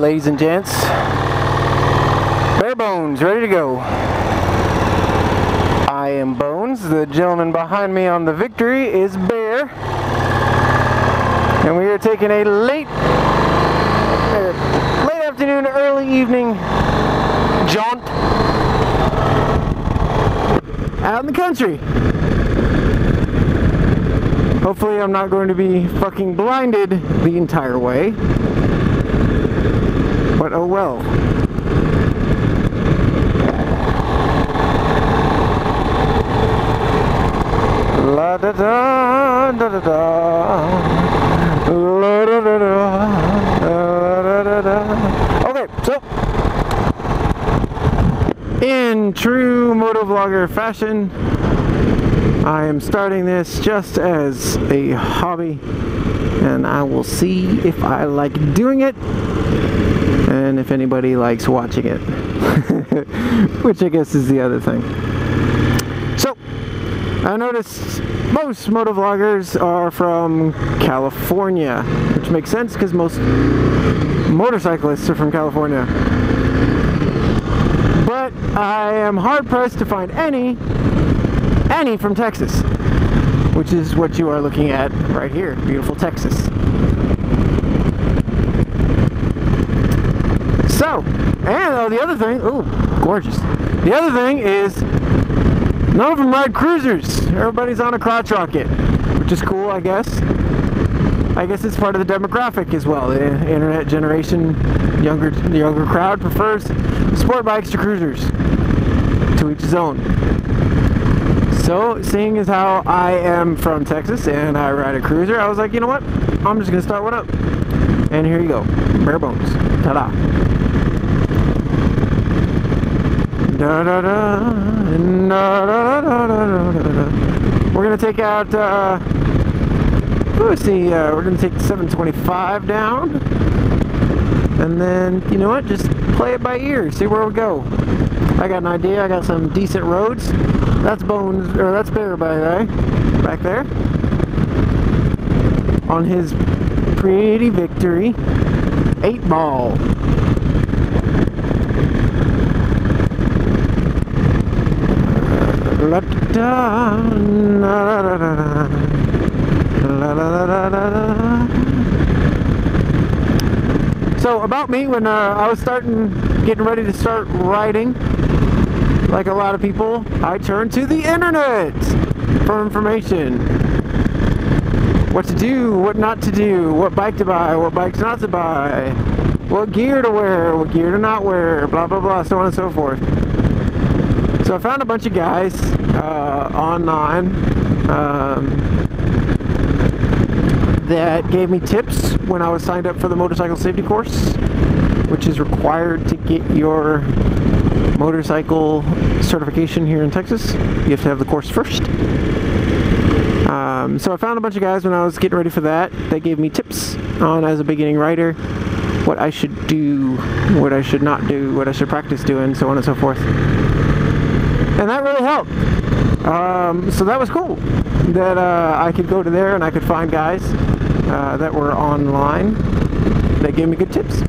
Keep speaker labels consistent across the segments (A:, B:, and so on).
A: ladies and gents. Bear Bones, ready to go. I am Bones. The gentleman behind me on the Victory is Bear. And we are taking a late afternoon, early evening jaunt out in the country. Hopefully I'm not going to be fucking blinded the entire way. But oh well. La da da da da da. La da da da. La da da. Okay, so in true motovlogger fashion, I am starting this just as a hobby, and I will see if I like doing it and if anybody likes watching it, which I guess is the other thing. So I noticed most motovloggers are from California, which makes sense because most motorcyclists are from California. But I am hard pressed to find any from Texas, which is what you are looking at right here, beautiful Texas. So, and the other thing, oh, gorgeous. The other thing is, none of them ride cruisers. Everybody's on a crotch rocket, which is cool, I guess. I guess it's part of the demographic as well. The internet generation, the younger crowd prefers sport bikes to cruisers. To each his own. So, seeing as how I am from Texas and I ride a cruiser, I was like, you know what? I'm just gonna start one up. And here you go, Bear Bones. Ta-da! Da da da, da da da da da. We're gonna take out. Let's see. We're gonna take the 725 down, and then you know what? Just play it by ear. See where we go. I got an idea. I got some decent roads. That's Bones, or that's Bear, by the way, back there on his pretty Victory 8-ball. La da la la la la la la. So about me, when I was getting ready to start riding, like a lot of people, I turned to the internet for information. What to do, what not to do, what bike to buy, what bikes not to buy, what gear to wear, what gear to not wear, blah blah blah, so on and so forth. So I found a bunch of guys online that gave me tips when I was signed up for the motorcycle safety course, which is required to get your motorcycle certification here in Texas. You have to have the course first. So I found a bunch of guys when I was getting ready for that. They gave me tips on, as a beginning rider, what I should do, what I should not do, what I should practice doing, so on and so forth. And that really helped. So that was cool, that I could go to there and I could find guys that were online that gave me good tips.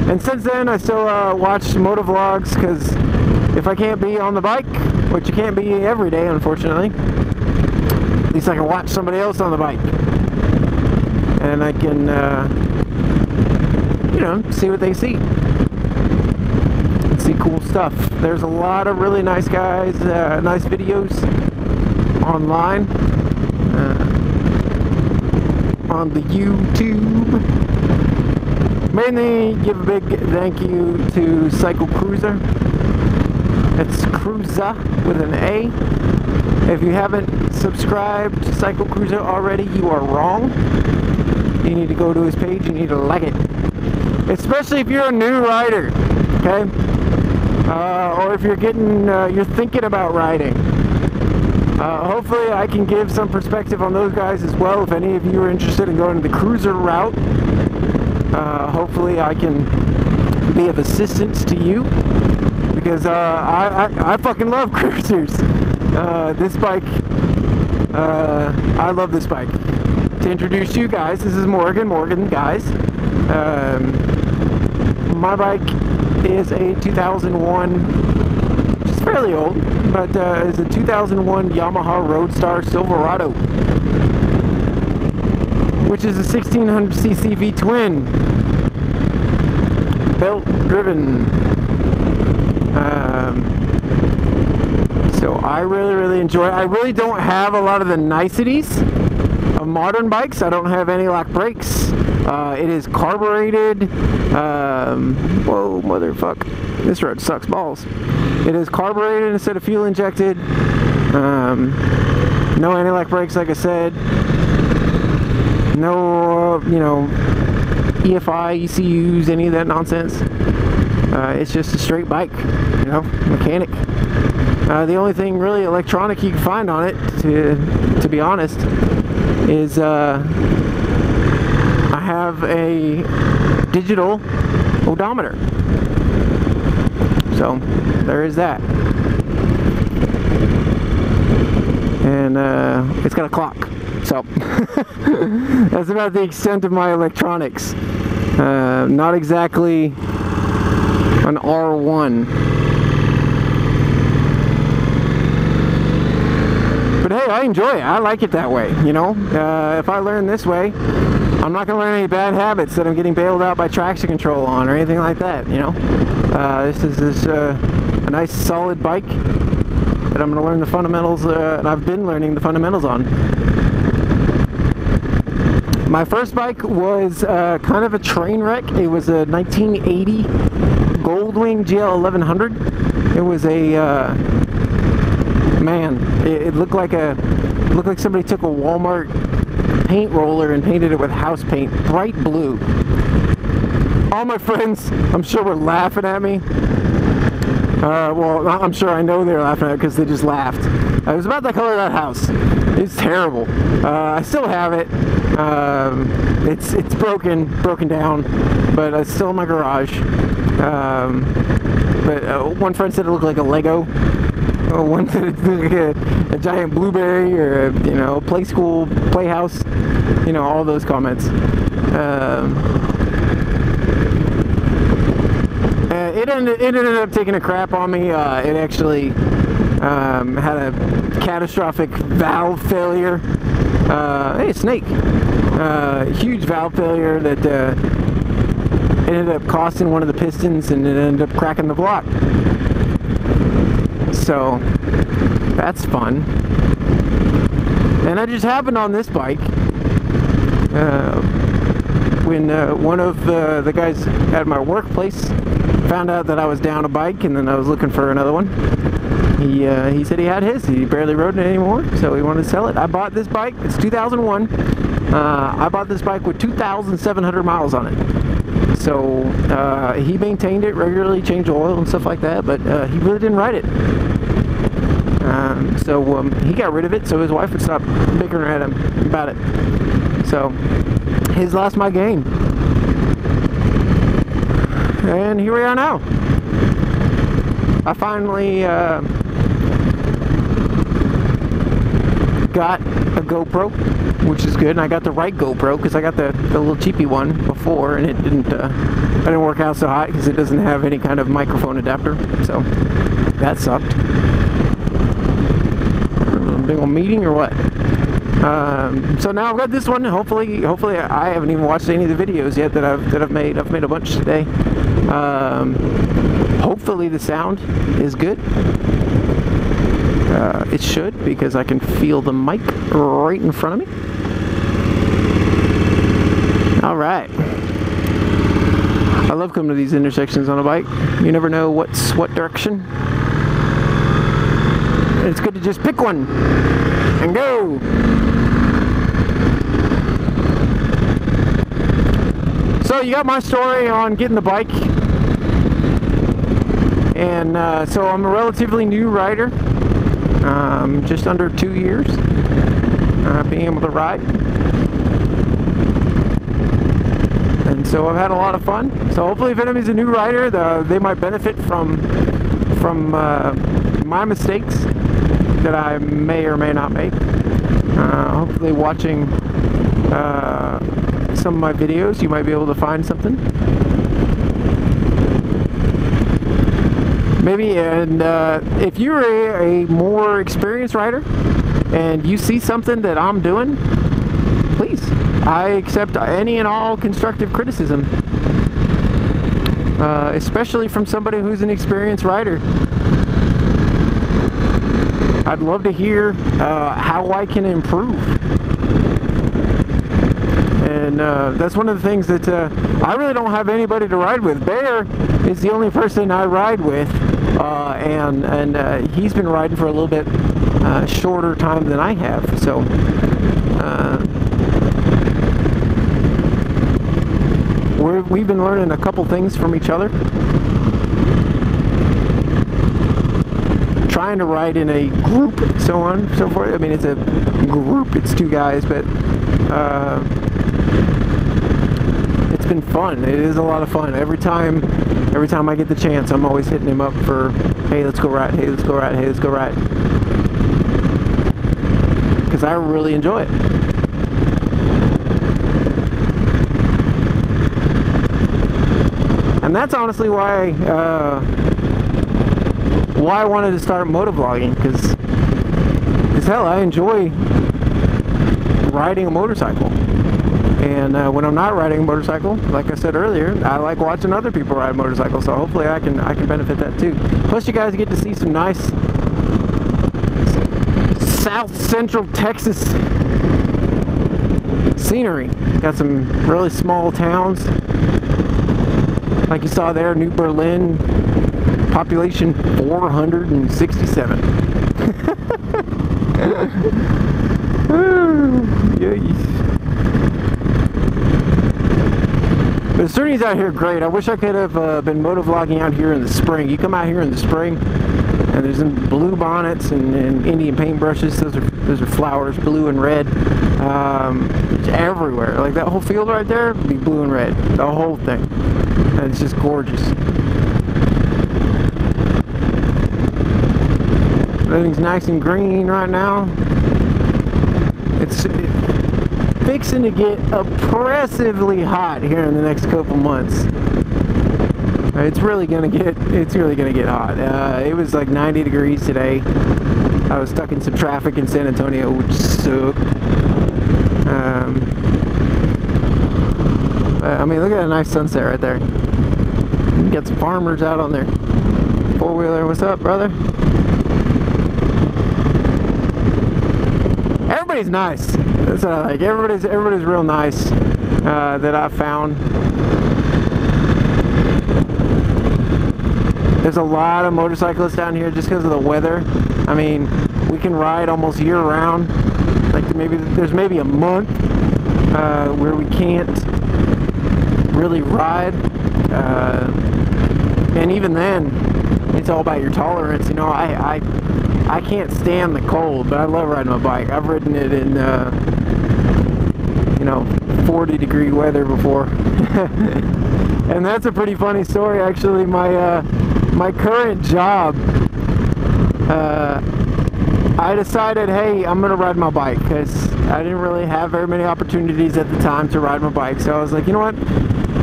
A: And since then I still watch motovlogs, because if I can't be on the bike, which you can't be every day unfortunately, at least I can watch somebody else on the bike. And I can, you know, see what they see. See cool stuff. There's a lot of really nice guys, nice videos online, on the YouTube. Mainly give a big thank you to Cycle Cruiser. It's Cruiser with an A. If you haven't subscribed to Cycle Cruiser already, you are wrong. You need to go to his page, you need to like it. Especially if you're a new rider, okay? Or if you're you're thinking about riding. Hopefully I can give some perspective on those guys as well. If any of you are interested in going the cruiser route, hopefully I can be of assistance to you, because I fucking love cruisers. This bike, I love this bike. To introduce you guys, this is Morgan, guys. my bike is a 2001, which is fairly old, but is a 2001 Yamaha Roadstar Silverado, which is a 1600cc V-twin, belt driven. So I really enjoy it. I really don't have a lot of the niceties of modern bikes. I don't have any lock brakes. It is carbureted. Whoa, motherfuck. This road sucks balls. It is carbureted instead of fuel injected. No anti-lock brakes, like I said. No, you know, EFI, ECUs, any of that nonsense. It's just a straight bike, you know, mechanic. The only thing really electronic you can find on it, to be honest, is I have a digital odometer. So there is that. And it's got a clock. So that's about the extent of my electronics. Not exactly an R1. But hey, I enjoy it. I like it that way, you know. If I learn this way, I'm not going to learn any bad habits that I'm getting bailed out by traction control on or anything like that, you know. This is a nice solid bike that I'm going to learn the fundamentals, and I've been learning the fundamentals on. My first bike was kind of a train wreck. It was a 1980 Goldwing GL 1100. It was a man. It looked like somebody took a Walmart paint roller and painted it with house paint, bright blue. All my friends, I'm sure, were laughing at me. Well, I'm sure I know they were laughing at it because they just laughed. It was about the color of that house. It's terrible. I still have it. It's broken down, but it's still in my garage. But one friend said it looked like a Lego. One said it looked like a giant blueberry, or a, you know, play school, playhouse. You know, all those comments. It ended up taking a crap on me. It actually had a catastrophic valve failure. Hey, snake! Huge valve failure that ended up costing one of the pistons, and it ended up cracking the block. So that's fun. And that just happened on this bike. When one of the guys at my workplace found out that I was down a bike, and then I was looking for another one. He said he had his. He barely rode it anymore, so he wanted to sell it. I bought this bike. It's 2001. I bought this bike with 2,700 miles on it. So he maintained it regularly, changed oil and stuff like that, but he really didn't ride it. So he got rid of it so his wife would stop bickering at him about it. So his lost my gain. And here we are now. I finally got a GoPro, which is good, and I got the right GoPro because I got the little cheapy one before, and it didn't work out so hot because it doesn't have any kind of microphone adapter, so that sucked. Big old meeting or what? So now I've got this one. Hopefully I haven't even watched any of the videos yet that I've made. I've made a bunch today. Hopefully the sound is good. It should, because I can feel the mic right in front of me. Alright. I love coming to these intersections on a bike. You never know what's what direction. And it's good to just pick one and go. So you got my story on getting the bike. And so I'm a relatively new rider. Just under 2 years being able to ride, and so I've had a lot of fun. So hopefully if anybody's a new rider, they might benefit from my mistakes that I may or may not make. Hopefully watching some of my videos you might be able to find something. maybe, and if you're a more experienced rider and you see something that I'm doing, please, I accept any and all constructive criticism, especially from somebody who's an experienced rider. I'd love to hear how I can improve. And that's one of the things that I really don't have anybody to ride with. Bear is the only person I ride with, and he's been riding for a little bit shorter time than I have. So we've been learning a couple things from each other. Trying to ride in a group, so on and so forth. I mean, it's a group, it's two guys, but it's been fun. It is a lot of fun. Every time I get the chance, I'm always hitting him up for, hey, let's go ride, hey, let's go ride, hey, let's go ride. Because I really enjoy it. And that's honestly why I wanted to start motovlogging, because hell, I enjoy riding a motorcycle. And when I'm not riding a motorcycle, like I said earlier, I like watching other people ride motorcycles, so hopefully I can benefit that too. Plus you guys get to see some nice South Central Texas scenery. Got some really small towns, like you saw there, New Berlin, population 467. The scenery's out here great. I wish I could have been motovlogging out here in the spring. You come out here in the spring, and there's blue bonnets and Indian paintbrushes. Those are flowers, blue and red, everywhere. Like that whole field right there would be blue and red, the whole thing. And it's just gorgeous. Everything's nice and green right now. It's fixing to get oppressively hot here in the next couple months. It's really gonna get hot. It was like 90 degrees today. I was stuck in some traffic in San Antonio, which sucked. I mean, look at that nice sunset right there. You got some farmers out on their four-wheeler. What's up, brother? Everybody's nice. That's what I like. Everybody's real nice that I've found. There's a lot of motorcyclists down here just because of the weather. I mean, we can ride almost year-round. Like there's maybe a month where we can't really ride, and even then, it's all about your tolerance. You know, I can't stand the cold, but I love riding my bike. I've ridden it in, you know, 40-degree weather before. And that's a pretty funny story, actually. My current job, I decided, hey, I'm going to ride my bike, because I didn't really have very many opportunities at the time to ride my bike. So I was like, you know what?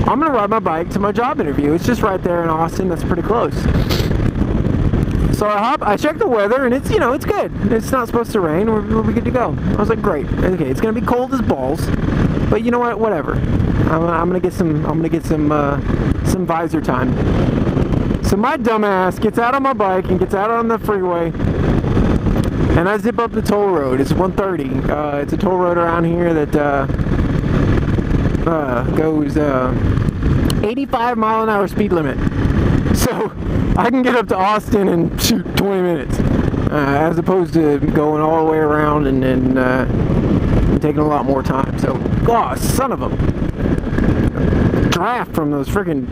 A: I'm going to ride my bike to my job interview. It's just right there in Austin. That's pretty close. So I checked the weather, and it's, you know, it's good. It's not supposed to rain. We're good to go. I was like, great. Okay, it's gonna be cold as balls, but you know what? Whatever. I'm gonna get some visor time. So my dumbass gets out on my bike and gets out on the freeway, and I zip up the toll road. It's 130. It's a toll road around here that goes 85-mile-an-hour speed limit. So I can get up to Austin in, shoot, 20 minutes, as opposed to going all the way around and taking a lot more time. So, oh, son of a draft from those freaking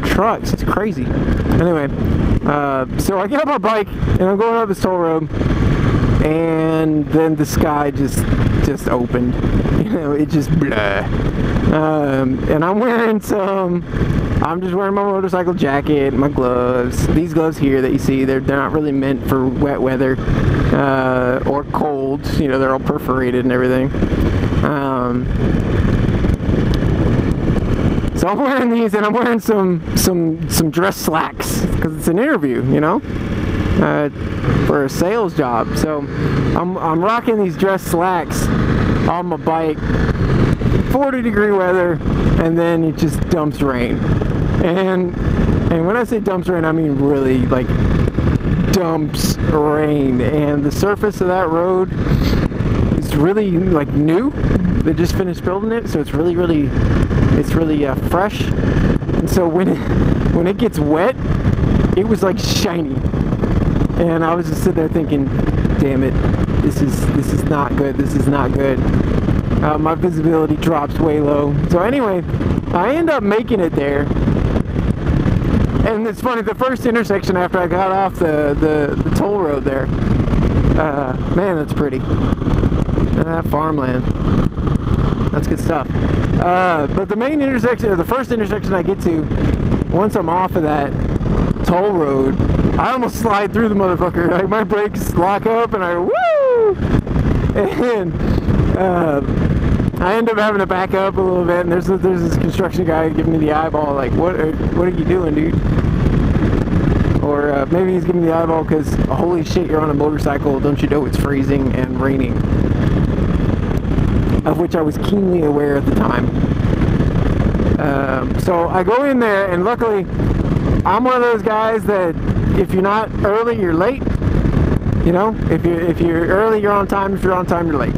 A: trucks. It's crazy. Anyway, so I get on my bike and I'm going up this toll road, and then the sky just opened. You know, it just blah. And I'm just wearing my motorcycle jacket, my gloves. These gloves here that you see, they're not really meant for wet weather or cold. You know, they're all perforated and everything. So I'm wearing these, and I'm wearing some dress slacks because it's an interview, you know, for a sales job. So I'm rocking these dress slacks on my bike. 40-degree weather, and then it just dumps rain. And when I say dumps rain, I mean really like dumps rain. And the surface of that road is really like new. They just finished building it, so it's really fresh. And so when it gets wet, it was like shiny. And I was just sitting there thinking, damn it, this is not good. This is not good. My visibility drops way low. So anyway, I end up making it there. And it's funny, the first intersection after I got off the toll road there, man, that's pretty. That farmland. That's good stuff. But the main intersection, or the first intersection I get to, once I'm off of that toll road, I almost slide through the motherfucker. Like my brakes lock up and I go, woo! And I end up having to back up a little bit, and there's this construction guy giving me the eyeball, like, what are you doing, dude? Or maybe he's giving me the eyeball because, holy shit, you're on a motorcycle, don't you know it's freezing and raining? Of which I was keenly aware at the time. So I go in there, and luckily, I'm one of those guys that if you're not early, you're late. You know, if you're early, you're on time. If you're on time, you're late.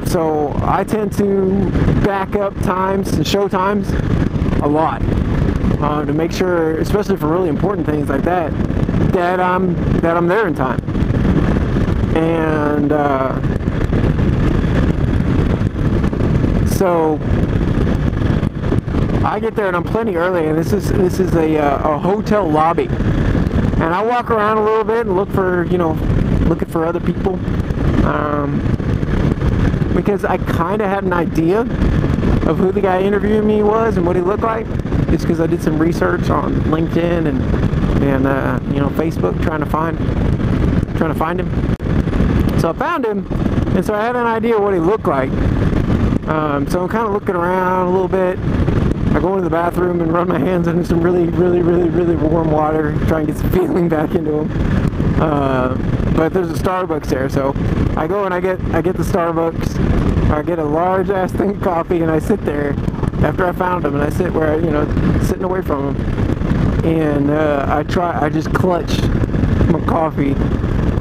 A: So I tend to back up times and show times a lot to make sure, especially for really important things like that, that I'm there in time. And so I get there and I'm plenty early, and this is a hotel lobby, and I walk around a little bit and look for, you know, looking for other people. Because I kind of had an idea of who the guy interviewing me was and what he looked like, just because I did some research on LinkedIn and you know, Facebook, trying to find him. So I found him, and so I had an idea of what he looked like. So I'm kind of looking around a little bit. I go into the bathroom and run my hands into some really warm water, try and get some feeling back into them. But there's a Starbucks there, so I go and I get the Starbucks. I get a large ass thing of coffee, and I sit there after I found him, and I sit where, you know, sitting away from him, and I just clutch my coffee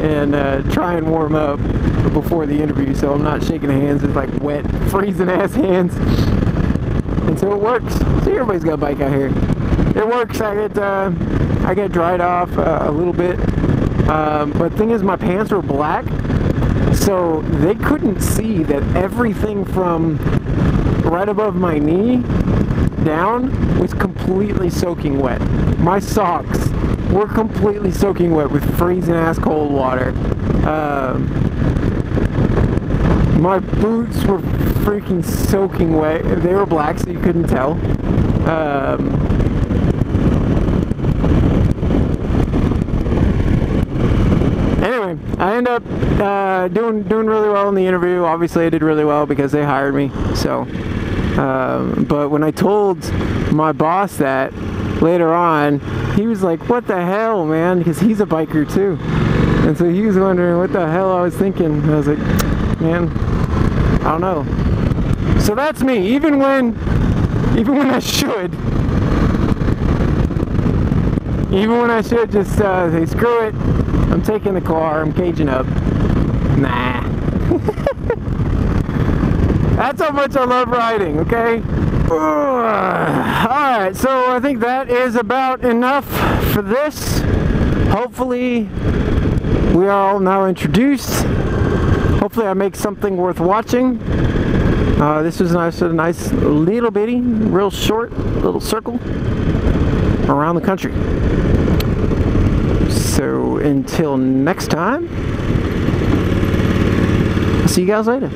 A: and try and warm up before the interview, so I'm not shaking hands with like wet, freezing ass hands. And so it works. See, everybody's got a bike out here. It works. I get dried off a little bit. But the thing is, my pants were black, so they couldn't see that everything from right above my knee down was completely soaking wet. My socks were completely soaking wet with freezing ass cold water. My boots were freaking soaking wet. They were black, so you couldn't tell. Anyway, I end up doing really well in the interview. Obviously, I did really well because they hired me. So, but when I told my boss that later on, he was like, "What the hell, man?" Because he's a biker too, and so he was wondering what the hell I was thinking. And I was like, "Man, I don't know." So that's me. Even when I should just say, screw it, I'm taking the car, I'm caging up. Nah. That's how much I love riding, okay? Alright, so I think that is about enough for this. Hopefully we are all now introduced. Hopefully I make something worth watching. This was a nice little bitty, real short little circle around the country. So until next time, I'll see you guys later.